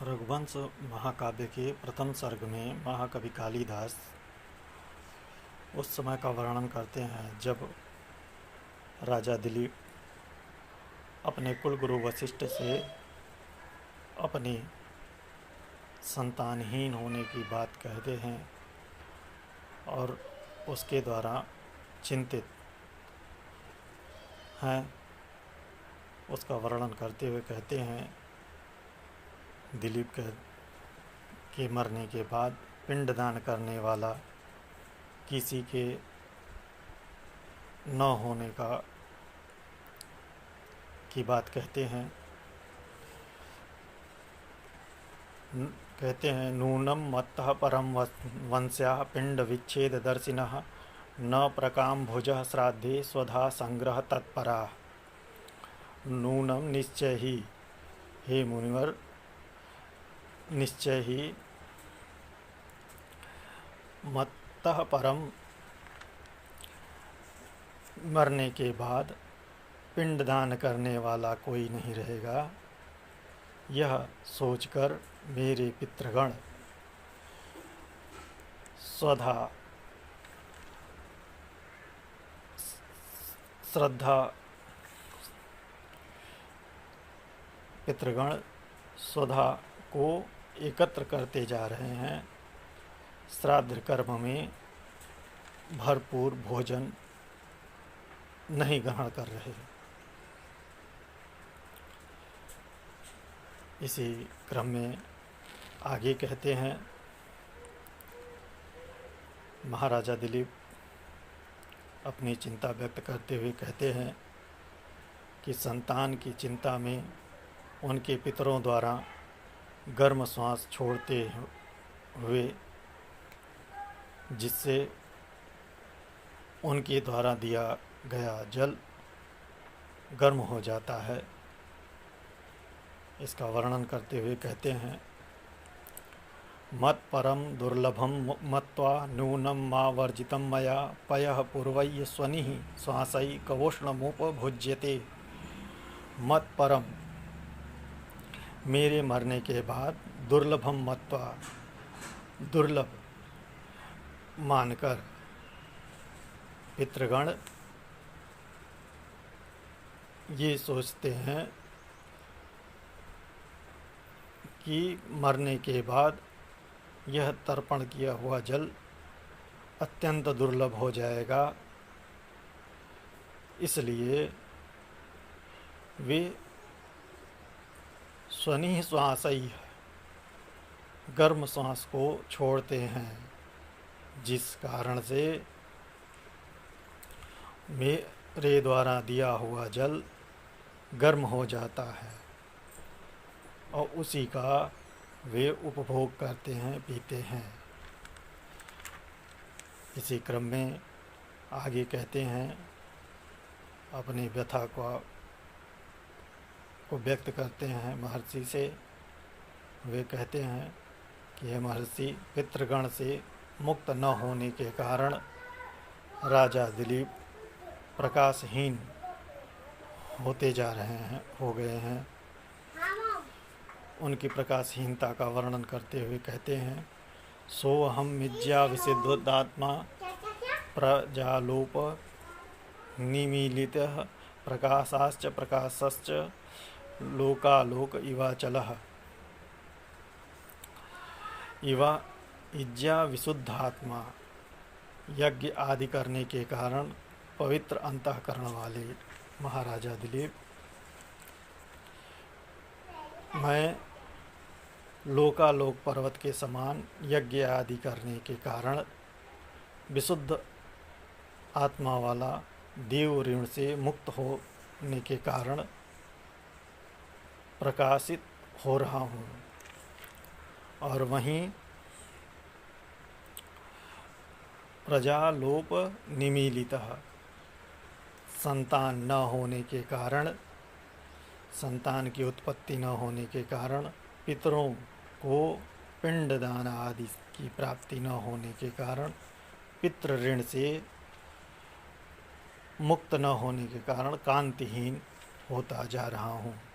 रघुवंश महाकाव्य के प्रथम सर्ग में महाकवि कालिदास उस समय का वर्णन करते हैं जब राजा दिलीप अपने कुलगुरु वशिष्ठ से अपनी संतानहीन होने की बात कहते हैं और उसके द्वारा चिंतित हैं। उसका वर्णन करते हुए कहते हैं दिलीप के मरने के बाद पिंडदान करने वाला किसी के न होने की बात कहते हैं। नूनम मत्तः परम वंश्याः पिंड विच्छेद दर्शिनः न प्रकाम्भुजः श्राद्धे स्वधा संग्रह तत्पराः। नूनम निश्चय ही, हे मुनिवर, निश्चय ही मत्तः परम, मरने के बाद पिंडदान करने वाला कोई नहीं रहेगा, यह सोचकर मेरे पितृगण स्वधा को एकत्र करते जा रहे हैं। श्राद्ध कर्म में भरपूर भोजन नहीं ग्रहण कर रहे। इसी क्रम में आगे कहते हैं महाराजा दिलीप अपनी चिंता व्यक्त करते हुए कहते हैं कि संतान की चिंता में उनके पितरों द्वारा गर्म श्वास छोड़ते हुए जिससे उनके द्वारा दिया गया जल गर्म हो जाता है। इसका वर्णन करते हुए कहते हैं मत परम दुर्लभम मत्वा नूनम मा वर्जितम मया पयः पूर्वय्य स्वनिः श्वासै कवोष्णमुपभुज्यते। मत परम, मेरे मरने के बाद दुर्लभम मत्वा, दुर्लभ मानकर पितृगण ये सोचते हैं कि मरने के बाद यह तर्पण किया हुआ जल अत्यंत दुर्लभ हो जाएगा, इसलिए वे स्वनिः श्वासै, गर्म श्वास को छोड़ते हैं, जिस कारण से मेरे द्वारा दिया हुआ जल गर्म हो जाता है और उसी का वे उपभोग करते हैं, पीते हैं। इसी क्रम में आगे कहते हैं अपनी व्यथा को व्यक्त करते हैं महर्षि से। वे कहते हैं कि हे महर्षि, पितृगण से मुक्त न होने के कारण राजा दिलीप प्रकाशहीन होते जा रहे हैं, हो गए हैं। उनकी प्रकाशहीनता का वर्णन करते हुए कहते हैं सोऽहं मिज्या विसिद्धात्मा प्रजालोप निमीलितः प्रकाशाश्च प्रकाशश्च लोकालोक इवाचलः। इवा इज्जा विशुद्धात्मा, यज्ञ आदि करने के कारण पवित्र अंतःकरण वाले महाराजा दिलीप, मैं लोकालोक पर्वत के समान यज्ञ आदि करने के कारण विशुद्ध आत्मा वाला देव ऋण से मुक्त होने के कारण प्रकाशित हो रहा हूँ। और वहीं प्रजालोप निमीलितः, संतान न होने के कारण, संतान की उत्पत्ति न होने के कारण, पितरों को पिंडदान आदि की प्राप्ति न होने के कारण, पितृ ऋण से मुक्त न होने के कारण कांतिहीन होता जा रहा हूँ।